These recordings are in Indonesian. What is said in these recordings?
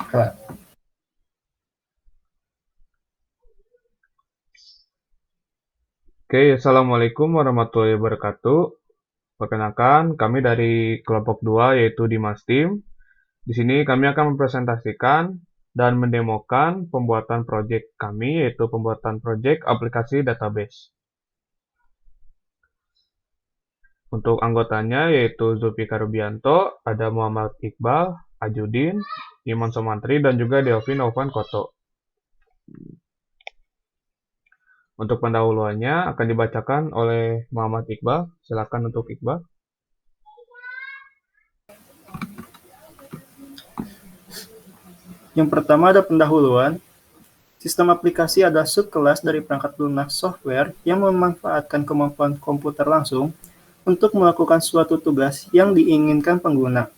Kak. Oke, Assalamualaikum warahmatullahi wabarakatuh. Perkenalkan, kami dari kelompok 2 yaitu Dimas Tim. Di sini kami akan mempresentasikan dan mendemokan pembuatan proyek kami yaitu pembuatan proyek aplikasi database. Untuk anggotanya yaitu Zulfikar Rubianto, ada Muhammad Iqbal, Ajudin, Iman Somantri, dan juga Delvin Novan Koto. Untuk pendahuluannya akan dibacakan oleh Muhammad Iqbal. Silakan untuk Iqbal. Yang pertama ada pendahuluan. Sistem aplikasi adalah subkelas dari perangkat lunak software yang memanfaatkan kemampuan komputer langsung untuk melakukan suatu tugas yang diinginkan pengguna.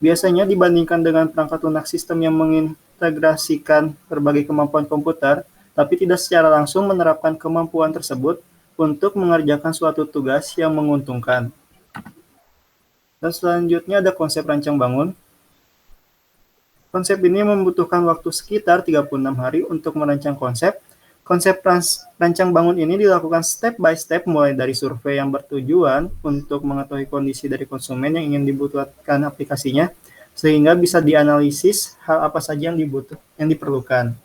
Biasanya dibandingkan dengan perangkat lunak sistem yang mengintegrasikan berbagai kemampuan komputer, tapi tidak secara langsung menerapkan kemampuan tersebut untuk mengerjakan suatu tugas yang menguntungkan. Dan selanjutnya ada konsep rancang bangun. Konsep ini membutuhkan waktu sekitar 36 hari untuk merancang konsep. Konsep rancang bangun ini dilakukan step by step mulai dari survei yang bertujuan untuk mengetahui kondisi dari konsumen yang ingin dibutuhkan aplikasinya, sehingga bisa dianalisis hal apa saja yang diperlukan.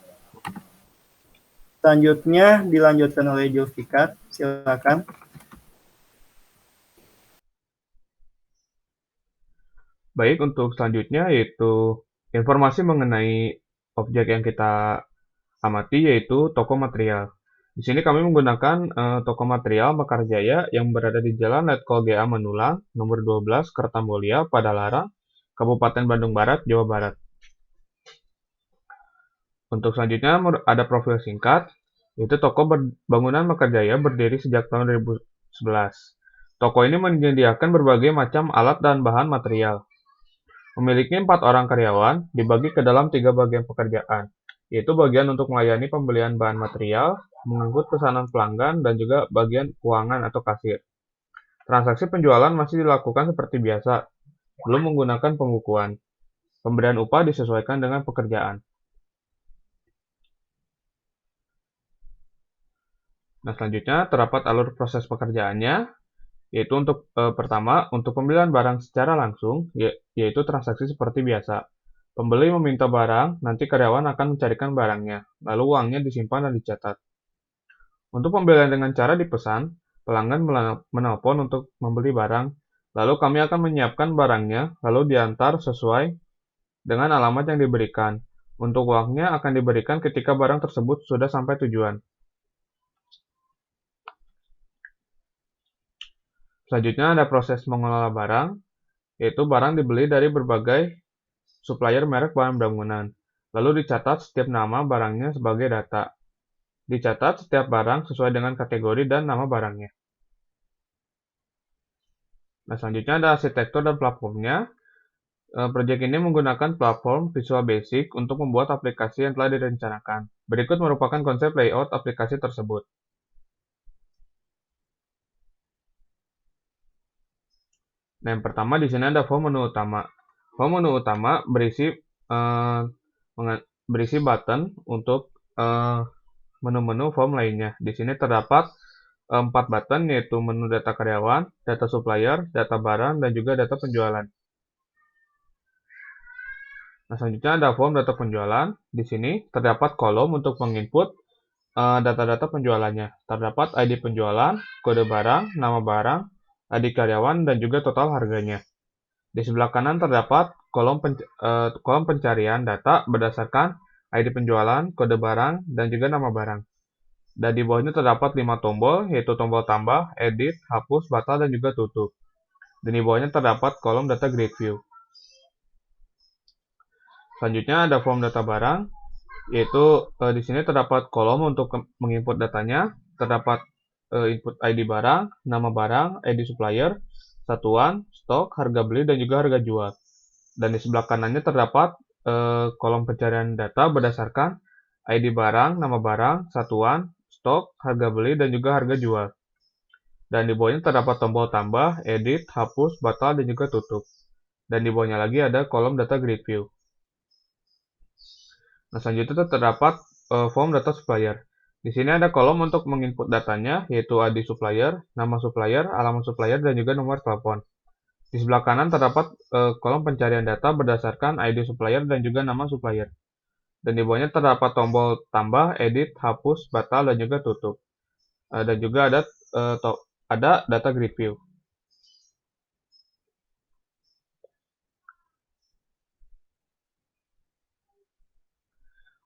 Selanjutnya dilanjutkan oleh Julfikar, silakan. Baik, untuk selanjutnya yaitu informasi mengenai objek yang kita amati yaitu toko material. Di sini kami menggunakan toko material Mekarjaya yang berada di Jalan Letkol GA Manulang, nomor 12, Kertamulia, Padalarang, Kabupaten Bandung Barat, Jawa Barat. Untuk selanjutnya ada profil singkat, yaitu toko bangunan Mekarjaya berdiri sejak tahun 2011. Toko ini menyediakan berbagai macam alat dan bahan material. Memiliki 4 orang karyawan, dibagi ke dalam 3 bagian pekerjaan, yaitu bagian untuk melayani pembelian bahan material, mengangkut pesanan pelanggan, dan juga bagian keuangan atau kasir. Transaksi penjualan masih dilakukan seperti biasa, belum menggunakan pembukuan. Pemberian upah disesuaikan dengan pekerjaan. Nah, selanjutnya terdapat alur proses pekerjaannya, yaitu untuk pertama, untuk pembelian barang secara langsung, yaitu transaksi seperti biasa. Pembeli meminta barang, nanti karyawan akan mencarikan barangnya, lalu uangnya disimpan dan dicatat. Untuk pembelian dengan cara dipesan, pelanggan menelpon untuk membeli barang, lalu kami akan menyiapkan barangnya, lalu diantar sesuai dengan alamat yang diberikan. Untuk uangnya akan diberikan ketika barang tersebut sudah sampai tujuan. Selanjutnya ada proses mengelola barang, yaitu barang dibeli dari berbagai supplier merek bahan bangunan. Lalu dicatat setiap nama barangnya sebagai data. Dicatat setiap barang sesuai dengan kategori dan nama barangnya. Nah, selanjutnya ada arsitektur dan platformnya. Proyek ini menggunakan platform Visual Basic untuk membuat aplikasi yang telah direncanakan. Berikut merupakan konsep layout aplikasi tersebut. Nah, yang pertama di sini ada form menu utama. Form menu utama eh, berisi button untuk eh, menu-menu form lainnya. Di sini terdapat 4 button yaitu menu data karyawan, data supplier, data barang, dan juga data penjualan. Nah, selanjutnya ada form data penjualan. Di sini terdapat kolom untuk menginput data-data penjualannya. Terdapat ID penjualan, kode barang, nama barang, ID karyawan, dan juga total harganya. Di sebelah kanan terdapat kolom pencarian data berdasarkan ID penjualan, kode barang, dan juga nama barang. Dan di bawahnya terdapat 5 tombol, yaitu tombol tambah, edit, hapus, batal, dan juga tutup. Dan di bawahnya terdapat kolom data grid view. Selanjutnya ada form data barang, yaitu di sini terdapat kolom untuk menginput datanya, terdapat input ID barang, nama barang, ID supplier, satuan, stok, harga beli, dan juga harga jual. Dan di sebelah kanannya terdapat kolom pencarian data berdasarkan ID barang, nama barang, satuan, stok, harga beli, dan juga harga jual. Dan di bawahnya terdapat tombol tambah, edit, hapus, batal, dan juga tutup. Dan di bawahnya lagi ada kolom data grid view. Nah, selanjutnya terdapat form data supplier. Di sini ada kolom untuk menginput datanya, yaitu ID supplier, nama supplier, alamat supplier, dan juga nomor telepon. Di sebelah kanan terdapat kolom pencarian data berdasarkan ID supplier dan juga nama supplier. Dan di bawahnya terdapat tombol tambah, edit, hapus, batal, dan juga tutup. Dan juga ada data grid view.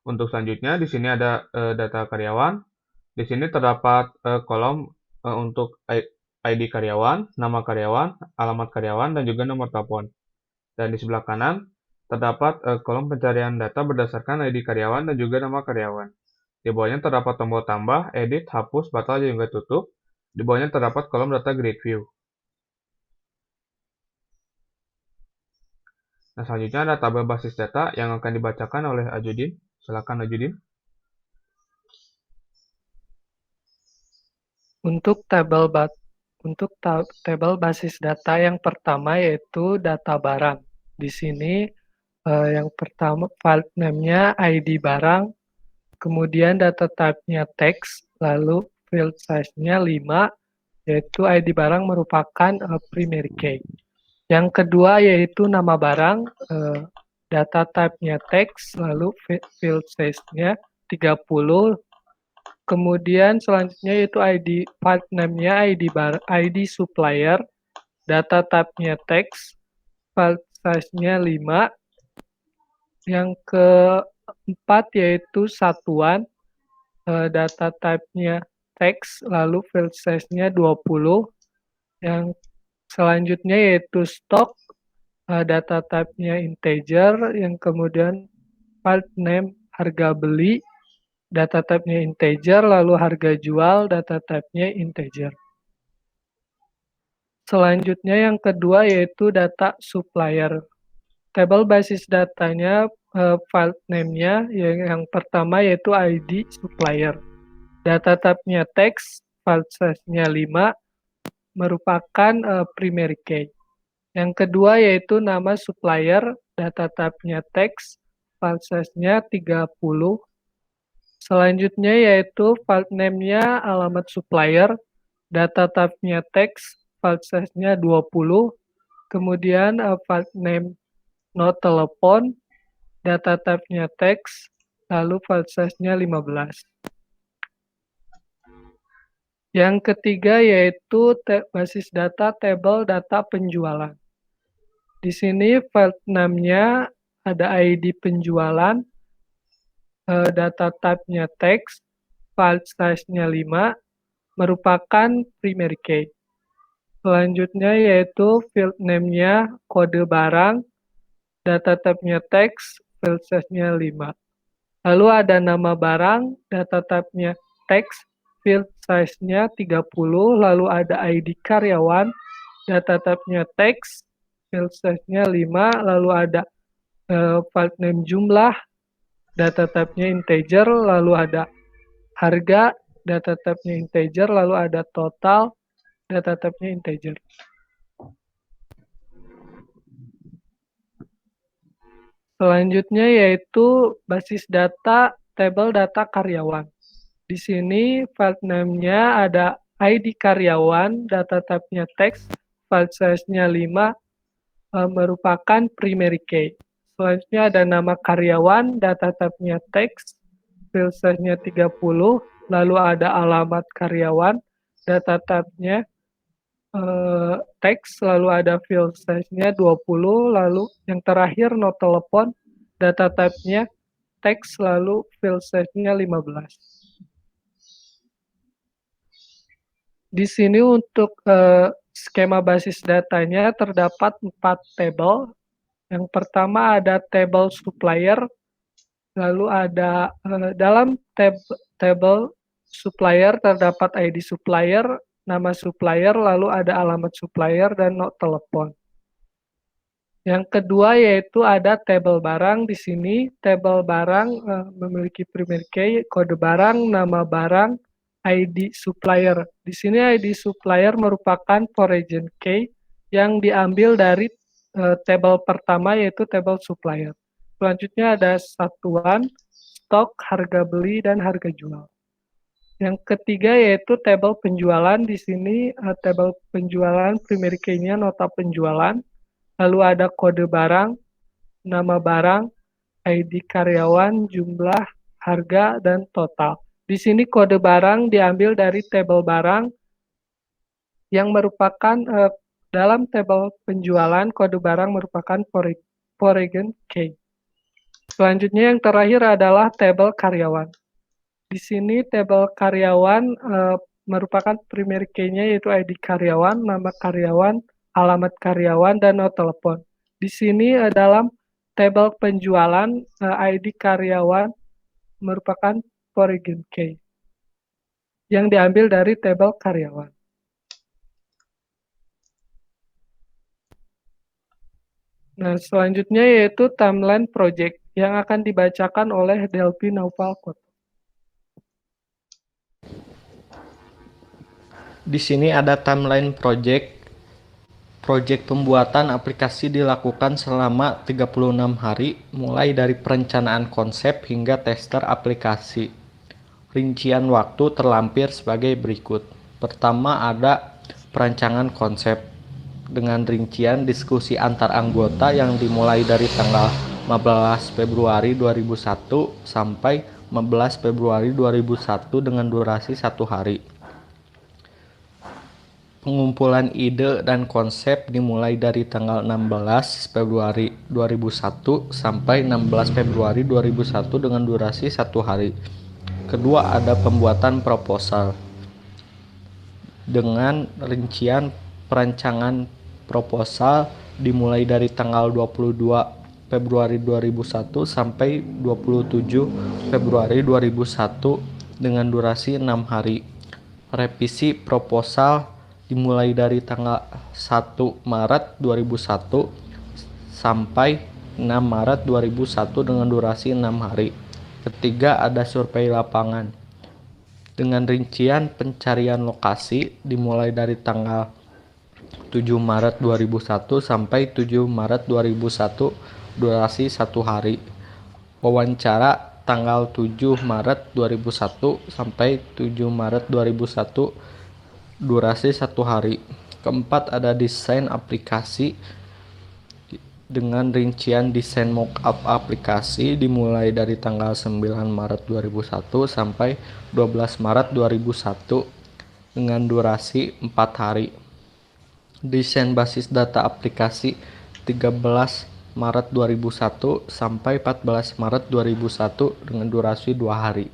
Untuk selanjutnya di sini ada data karyawan. Di sini terdapat kolom untuk ID karyawan, nama karyawan, alamat karyawan, dan juga nomor telepon. Dan di sebelah kanan terdapat kolom pencarian data berdasarkan ID karyawan dan juga nama karyawan. Di bawahnya terdapat tombol tambah, edit, hapus, batal, dan juga tutup. Di bawahnya terdapat kolom data grid view. Nah, selanjutnya ada tabel basis data yang akan dibacakan oleh Ajudin. Silakan Ajudin. Untuk tabel basis data yang pertama yaitu data barang. Di sini yang pertama file name-nya ID barang, kemudian data type-nya text, lalu field size-nya 5, yaitu ID barang merupakan primary key. Yang kedua yaitu nama barang, data type-nya text, lalu field size-nya 30. Kemudian selanjutnya yaitu file name-nya ID supplier, data type-nya text, file size-nya 5. Yang keempat yaitu satuan, data type-nya text, lalu file size-nya 20. Yang selanjutnya yaitu stock, data type-nya integer, yang kemudian file name harga beli, data type-nya integer, lalu harga jual, data type-nya integer. Selanjutnya yang kedua yaitu data supplier. Tabel basis datanya, file name-nya yang pertama yaitu ID supplier. Data type-nya text, file size-nya 5, merupakan primary key. Yang kedua yaitu nama supplier, data type-nya text, file size-nya 30. Selanjutnya yaitu file name-nya alamat supplier, data type-nya text, file size-nya 20. Kemudian file name no telepon, data type-nya text, lalu file size-nya 15. Yang ketiga yaitu basis data tabel data penjualan. Di sini file name-nya ada ID penjualan, data type-nya text, file size-nya 5, merupakan primary key. Selanjutnya yaitu field name-nya kode barang, data type-nya text, file size-nya 5. Lalu ada nama barang, data type-nya text, field size-nya 30, lalu ada ID karyawan, data type-nya text, field size-nya 5, lalu ada file name jumlah, data type-nya integer, lalu ada harga, data type-nya integer, lalu ada total, data type-nya integer. Selanjutnya yaitu basis data tabel data karyawan. Di sini file name-nya ada ID karyawan, data type-nya text, file size-nya 5, merupakan primary key. Selanjutnya ada nama karyawan, data type-nya text, file size-nya 30, lalu ada alamat karyawan, data type-nya text, lalu ada file size-nya 20, lalu yang terakhir no telepon, data type-nya text, lalu file size-nya 15. Di sini untuk skema basis datanya terdapat 4 tabel. Yang pertama ada tabel supplier, lalu ada dalam tabel supplier terdapat ID supplier, nama supplier, lalu ada alamat supplier dan no telepon. Yang kedua yaitu ada tabel barang. Di sini tabel barang memiliki primary key, kode barang, nama barang, ID supplier. Di sini ID supplier merupakan foreign key yang diambil dari tabel pertama yaitu tabel supplier. Selanjutnya ada satuan, stok, harga beli, dan harga jual. Yang ketiga yaitu tabel penjualan. Di sini tabel penjualan primary key-nya nota penjualan, lalu ada kode barang, nama barang, ID karyawan, jumlah, harga, dan total. Di sini kode barang diambil dari tabel barang yang merupakan dalam tabel penjualan, kode barang merupakan foreign key. Selanjutnya yang terakhir adalah tabel karyawan. Di sini tabel karyawan merupakan primary key-nya yaitu ID karyawan, nama karyawan, alamat karyawan, dan nomor telepon. Di sini dalam tabel penjualan ID karyawan merupakan foreign key yang diambil dari tabel karyawan. Nah, selanjutnya yaitu timeline project yang akan dibacakan oleh Delphi Naufal. Di sini ada timeline project. Project pembuatan aplikasi dilakukan selama 36 hari, mulai dari perencanaan konsep hingga tester aplikasi. Rincian waktu terlampir sebagai berikut. Pertama ada perancangan konsep dengan rincian diskusi antar anggota yang dimulai dari tanggal 15 Februari 2001 sampai 15 Februari 2001 dengan durasi 1 hari. Pengumpulan ide dan konsep dimulai dari tanggal 16 Februari 2001 sampai 16 Februari 2001 dengan durasi 1 hari. Kedua ada pembuatan proposal dengan rincian perancangan proposal dimulai dari tanggal 22 Februari 2001 sampai 27 Februari 2001 dengan durasi 6 hari. Revisi proposal dimulai dari tanggal 1 Maret 2001 sampai 6 Maret 2001 dengan durasi 6 hari. Ketiga ada survei lapangan dengan rincian pencarian lokasi dimulai dari tanggal 7 Maret 2001 sampai 7 Maret 2001 durasi 1 hari. Wawancara tanggal 7 Maret 2001 sampai 7 Maret 2001 durasi 1 hari. Keempat ada desain aplikasi dengan rincian desain mockup aplikasi dimulai dari tanggal 9 Maret 2001 sampai 12 Maret 2001 dengan durasi 4 hari. Desain basis data aplikasi 13 Maret 2001 sampai 14 Maret 2001 dengan durasi 2 hari.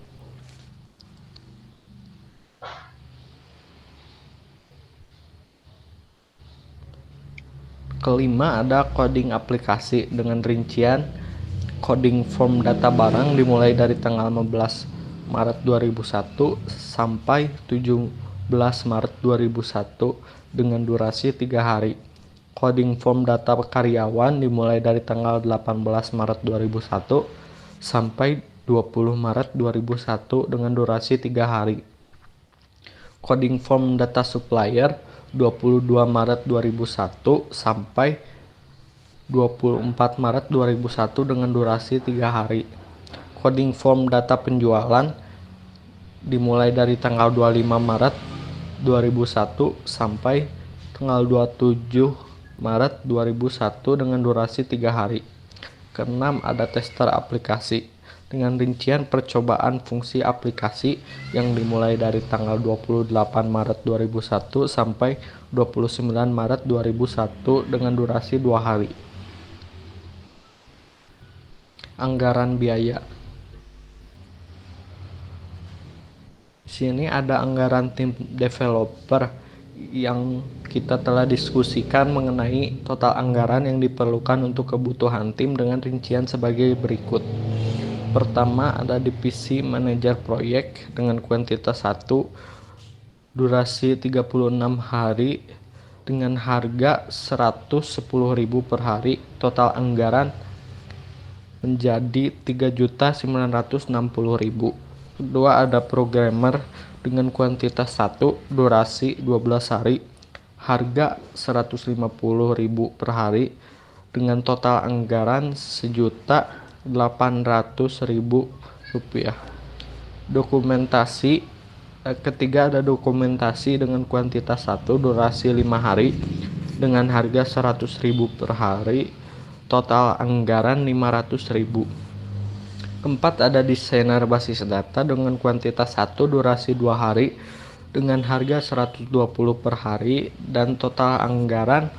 Kelima ada coding aplikasi dengan rincian coding form data barang dimulai dari tanggal 15 Maret 2001 sampai 17 Maret 2001 dengan durasi 3 hari. Coding form data karyawan dimulai dari tanggal 18 Maret 2001 sampai 20 Maret 2001 dengan durasi 3 hari. Coding form data supplier 22 Maret 2001 sampai 24 Maret 2001 dengan durasi 3 hari. Coding form data penjualan dimulai dari tanggal 25 Maret 2001 sampai tanggal 27 Maret 2001 dengan durasi 3 hari. Keenam ada tester aplikasi dengan rincian percobaan fungsi aplikasi yang dimulai dari tanggal 28 Maret 2001 sampai 29 Maret 2001 dengan durasi 2 hari. Anggaran biaya. Di sini ada anggaran tim developer yang kita telah diskusikan mengenai total anggaran yang diperlukan untuk kebutuhan tim dengan rincian sebagai berikut. Pertama ada divisi manajer proyek dengan kuantitas 1, durasi 36 hari dengan harga 110.000 per hari. Total anggaran menjadi 3.960.000. Kedua ada programmer dengan kuantitas 1, durasi 12 hari, harga 150.000 per hari dengan total anggaran 1.800.000 rupiah. Dokumentasi ketiga ada dokumentasi dengan kuantitas 1 durasi 5 hari dengan harga 100.000 per hari, total anggaran 500.000. Keempat ada desainer basis data dengan kuantitas 1 durasi 2 hari dengan harga 120 per hari dan total anggaran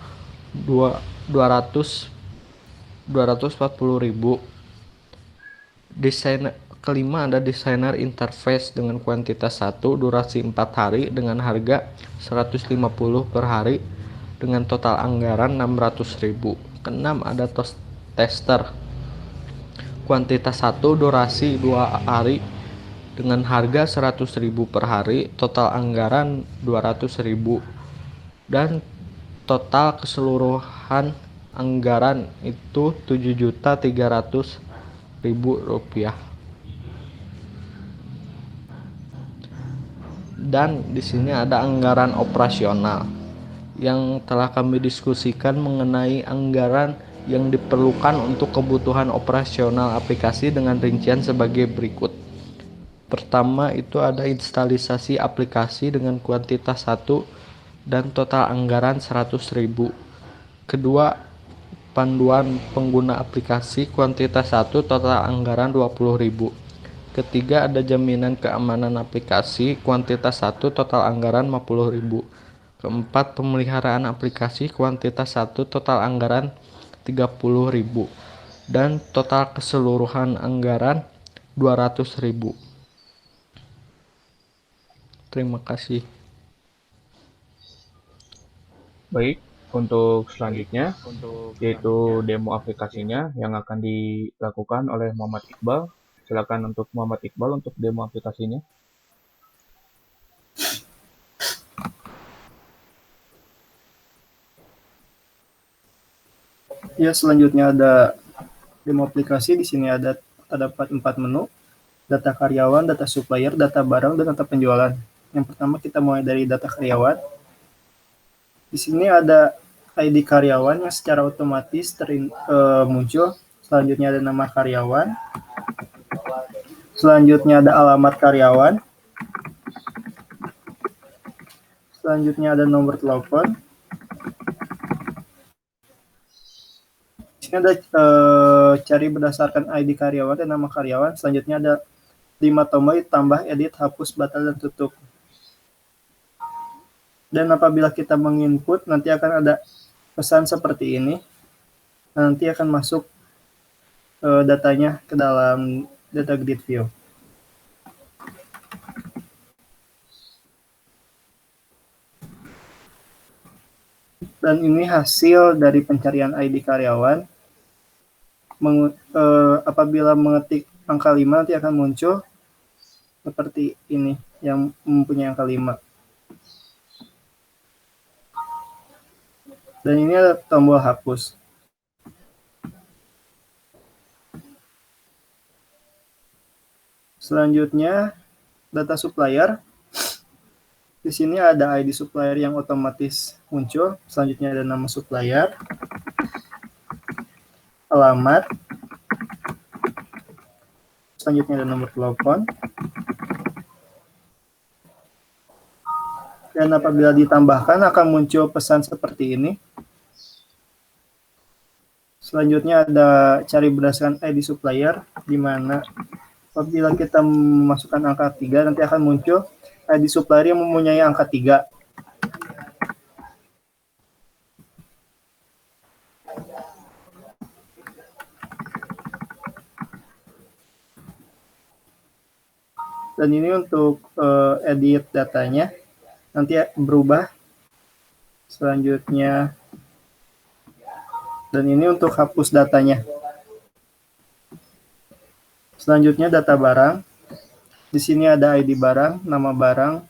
240.000. Kelima ada desainer interface dengan kuantitas 1 durasi 4 hari dengan harga 150 per hari dengan total anggaran 600.000. Keenam ada tester kuantitas 1 durasi 2 hari dengan harga 100.000 per hari, total anggaran 200.000 dan total keseluruhan anggaran itu 7.300.000 rupiah. Dan di sini ada anggaran operasional yang telah kami diskusikan mengenai anggaran yang diperlukan untuk kebutuhan operasional aplikasi dengan rincian sebagai berikut. Pertama itu ada instalisasi aplikasi dengan kuantitas 1 dan total anggaran 100.000. Kedua, panduan pengguna aplikasi kuantitas 1 total anggaran 20.000. Ketiga ada jaminan keamanan aplikasi kuantitas 1 total anggaran 50.000. Keempat, pemeliharaan aplikasi kuantitas 1 total anggaran 30.000 dan total keseluruhan anggaran 200.000. Terima kasih. Baik, untuk selanjutnya yaitu demo aplikasinya yang akan dilakukan oleh Muhammad Iqbal. Silakan untuk Muhammad Iqbal untuk demo aplikasinya. Ya, selanjutnya ada demo aplikasi. Di sini ada terdapat 4 menu: data karyawan, data supplier, data barang, dan data penjualan. Yang pertama kita mulai dari data karyawan. Di sini ada ID karyawan yang secara otomatis muncul. Selanjutnya ada nama karyawan. Selanjutnya ada alamat karyawan. Selanjutnya ada nomor telepon. Di sini ada cari berdasarkan ID karyawan dan nama karyawan. Selanjutnya ada 5 tombol: tambah, edit, hapus, batal, dan tutup. Dan apabila kita menginput, nanti akan ada pesan seperti ini. Nanti akan masuk datanya ke dalam data grid view. Dan ini hasil dari pencarian ID karyawan. Apabila mengetik angka 5 nanti akan muncul seperti ini yang mempunyai angka 5. Dan ini ada tombol hapus. Selanjutnya data supplier. Di sini ada ID supplier yang otomatis muncul. Selanjutnya ada nama supplier, alamat, selanjutnya ada nomor telepon. Dan apabila ditambahkan akan muncul pesan seperti ini. Selanjutnya ada cari berdasarkan ID supplier, di mana apabila kita memasukkan angka 3 nanti akan muncul ID supplier yang mempunyai angka 3. Dan ini untuk edit datanya nanti berubah. Selanjutnya, dan ini untuk hapus datanya. Selanjutnya data barang. Di sini ada ID barang, nama barang.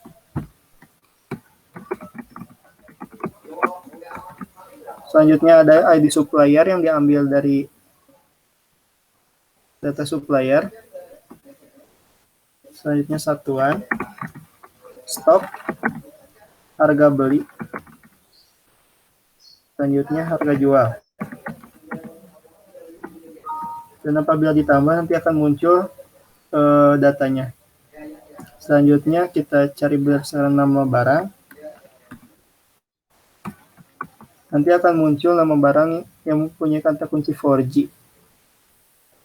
Selanjutnya ada ID supplier yang diambil dari data supplier. Selanjutnya satuan, stok, harga beli. Selanjutnya harga jual. Dan apabila ditambah nanti akan muncul datanya. Selanjutnya kita cari berdasarkan nama barang. Nanti akan muncul nama barang yang mempunyai kata kunci 4G.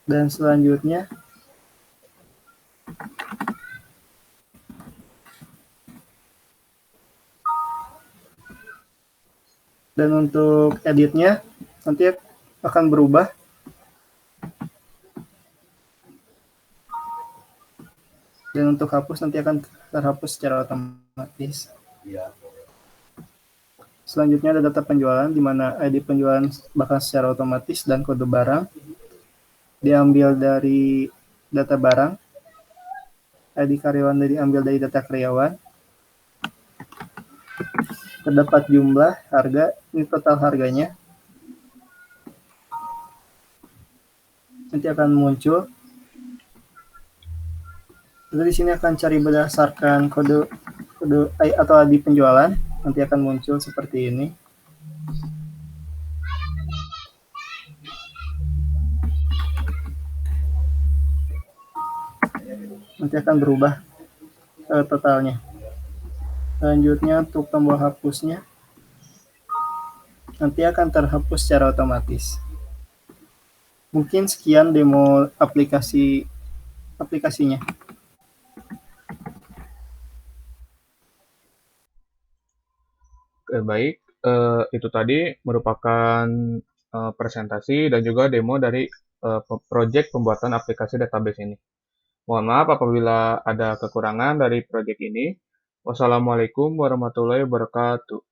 Dan selanjutnya untuk editnya nanti akan berubah. Dan untuk hapus nanti akan terhapus secara otomatis. Selanjutnya ada data penjualan, di mana ID penjualan bakal secara otomatis dan kode barang diambil dari data barang. ID karyawan diambil dari data karyawan. Terdapat jumlah, harga, ini total harganya. Nanti akan muncul. Lalu di sini akan cari berdasarkan kode atau ID penjualan, nanti akan muncul seperti ini. Nanti akan berubah totalnya. Selanjutnya untuk tombol hapusnya nanti akan terhapus secara otomatis. Mungkin sekian demo aplikasinya. Baik, itu tadi merupakan presentasi dan juga demo dari proyek pembuatan aplikasi database ini. Mohon maaf apabila ada kekurangan dari proyek ini. Wassalamualaikum warahmatullahi wabarakatuh.